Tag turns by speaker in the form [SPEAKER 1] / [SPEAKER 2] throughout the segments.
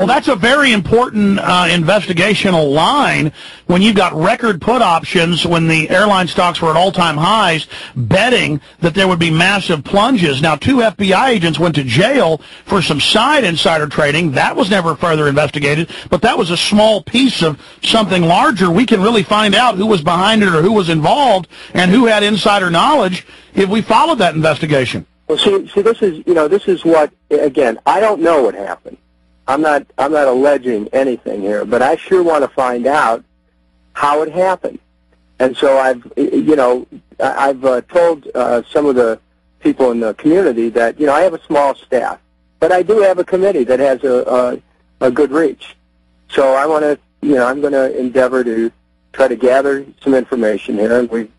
[SPEAKER 1] Well, that's a very important investigational line when you've got record put options when the airline stocks were at all-time highs, betting that there would be massive plunges. Now, 2 FBI agents went to jail for some side insider trading. That was never further investigated, but that was a small piece of something larger. We can really find out who was behind it or who was involved and who had insider knowledge if we followed that investigation.
[SPEAKER 2] Well, see, this is what, again, I don't know what happened. I'm not alleging anything here, but I sure want to find out how it happened. And so I've told some of the people in the community that, I have a small staff, but I do have a committee that has a good reach. So I want to, I'm going to endeavor to try to gather some information here. And we,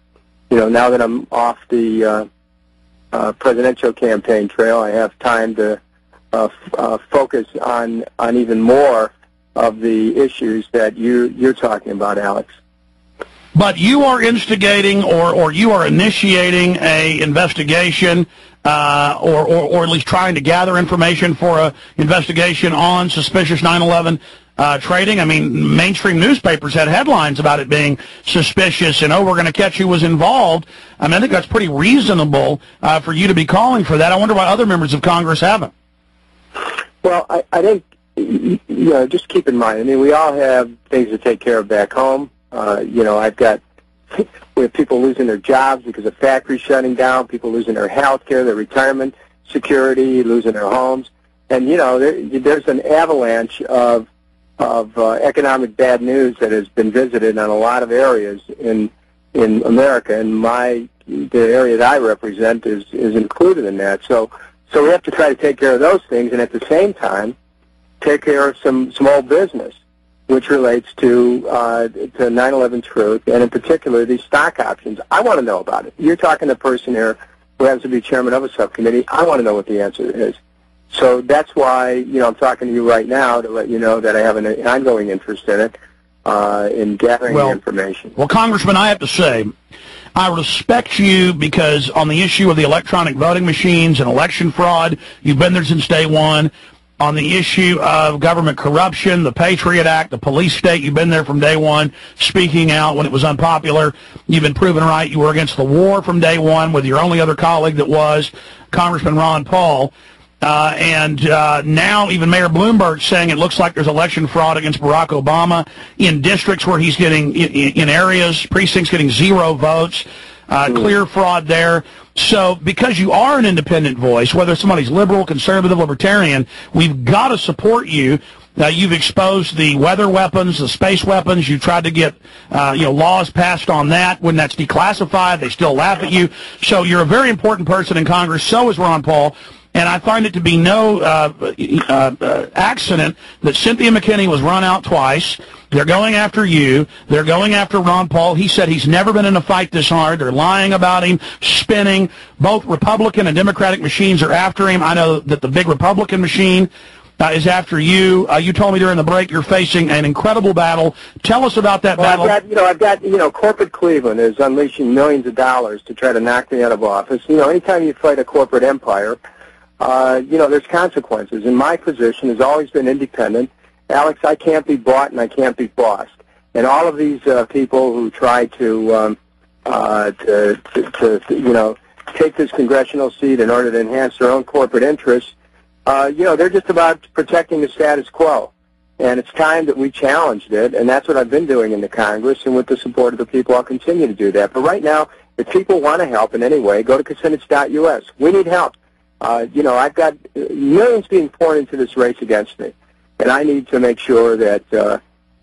[SPEAKER 2] now that I'm off the presidential campaign trail, I have time to focus on even more of the issues that you're talking about, Alex.
[SPEAKER 1] But you are instigating or you are initiating a investigation or at least trying to gather information for a investigation on suspicious 9/11 trading. I mean, mainstream newspapers had headlines about it being suspicious and, we're going to catch who was involved. I mean, I think that's pretty reasonable for you to be calling for that. I wonder why other members of Congress haven't.
[SPEAKER 2] Well, I think, just keep in mind, I mean, we all have things to take care of back home. We have people losing their jobs because of factories shutting down, people losing their health care, their retirement security, losing their homes. And, there's an avalanche of economic bad news that has been visited on a lot of areas in America, and the area that I represent is included in that. So we have to try to take care of those things, and at the same time, take care of some small business, which relates to 9/11 truth, and in particular these stock options. I want to know about it. You're talking to a person here who happens to be chairman of a subcommittee. I want to know what the answer is. So that's why I'm talking to you right now to let you know that I have an ongoing interest in it, in gathering the information.
[SPEAKER 1] Well, Congressman, I have to say, I respect you because on the issue of the electronic voting machines and election fraud, you've been there since day one. On the issue of government corruption, the Patriot Act, the police state, you've been there from day one, speaking out when it was unpopular. You've been proven right. You were against the war from day one with your only other colleague that was Congressman Ron Paul. And now even Mayor Bloomberg saying it looks like there's election fraud against Barack Obama in districts where he's getting, in areas, precincts getting 0 votes, clear fraud there. So because you are an independent voice, whether somebody's liberal, conservative, libertarian, we've got to support you. You've exposed the weather weapons, the space weapons. You tried to get laws passed on that. When that's declassified, they still laugh at you. So you're a very important person in Congress. So is Ron Paul. And I find it to be no accident that Cynthia McKinney was run out twice. They're going after you. They're going after Ron Paul. He said he's never been in a fight this hard. They're lying about him, spinning. Both Republican and Democratic machines are after him. I know that the big Republican machine is after you. You told me during the break you're facing an incredible battle. Tell us about that battle.
[SPEAKER 2] I've got corporate Cleveland is unleashing millions of dollars to try to knock me out of office. Anytime you fight a corporate empire, there's consequences. And my position has always been independent. Alex, I can't be bought and I can't be bossed. And all of these people who try to take this congressional seat in order to enhance their own corporate interests, they're just about protecting the status quo. And it's time that we challenged it, and that's what I've been doing in the Congress, and with the support of the people, I'll continue to do that. But right now, if people want to help in any way, go to Kucinich.us. We need help. I've got millions being poured into this race against me, and I need to make sure that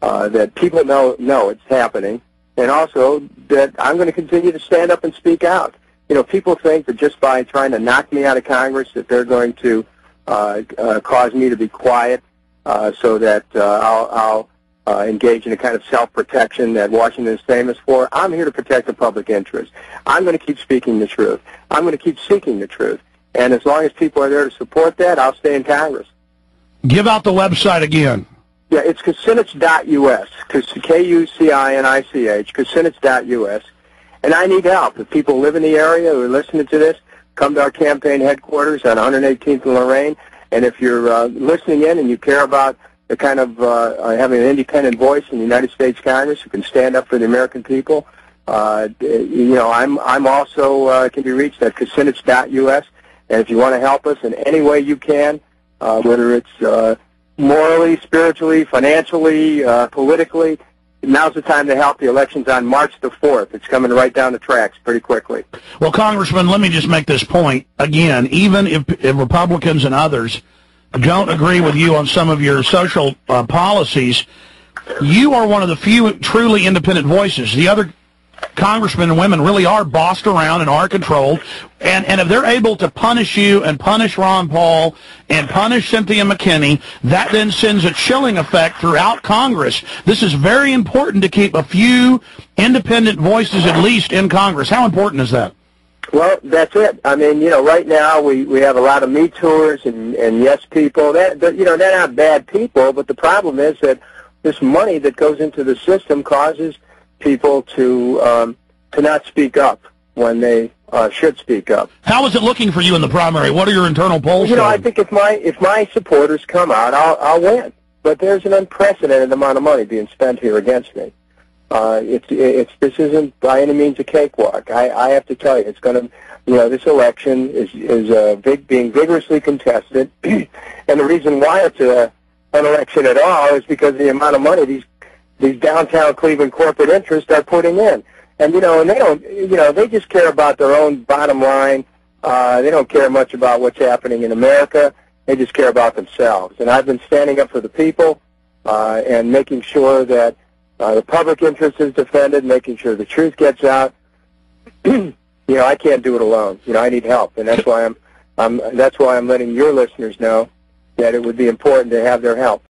[SPEAKER 2] that people know it's happening, and also that I'm going to continue to stand up and speak out. People think that just by trying to knock me out of Congress that they're going to cause me to be quiet, so that I'll engage in a kind of self-protection that Washington is famous for. I'm here to protect the public interest. I'm going to keep speaking the truth. I'm going to keep seeking the truth. And as long as people are there to support that, I'll stay in Congress.
[SPEAKER 1] Give out the website again.
[SPEAKER 2] Yeah, it's Kucinich.us, Kucinich, Kucinich.us. And I need help. If people live in the area who are listening to this, come to our campaign headquarters on 118th and Lorraine. And if you're listening in and you care about kind of having an independent voice in the United States Congress who can stand up for the American people. I'm also can be reached at Kucinich.us, and if you want to help us in any way you can, whether it's morally, spiritually, financially, politically, now's the time to help. The election's on March the 4th. It's coming right down the tracks pretty quickly.
[SPEAKER 1] Well, Congressman, let me just make this point again. Even if Republicans and others don't agree with you on some of your social policies, you are one of the few truly independent voices. The other congressmen and women really are bossed around and are controlled, and if they're able to punish you and punish Ron Paul and punish Cynthia McKinney, that then sends a chilling effect throughout Congress. This is very important to keep a few independent voices at least in Congress. How important is that?
[SPEAKER 2] Well, that's it. I mean, right now we have a lot of Me Tours and yes people. They're not bad people, but the problem is that this money that goes into the system causes people to not speak up when they should speak up.
[SPEAKER 1] How is it looking for you in the primary? What are your internal polls?
[SPEAKER 2] I think if my supporters come out, I'll win. But there's an unprecedented amount of money being spent here against me. This isn't by any means a cakewalk. I have to tell you, it's going to, this election is being vigorously contested, and the reason why it's an election at all is because of the amount of money these downtown Cleveland corporate interests are putting in. And, and they don't, they just care about their own bottom line. They don't care much about what's happening in America. They just care about themselves. And I've been standing up for the people and making sure that the public interest is defended, making sure the truth gets out. I can't do it alone. I need help, and that's why I'm letting your listeners know that it would be important to have their help.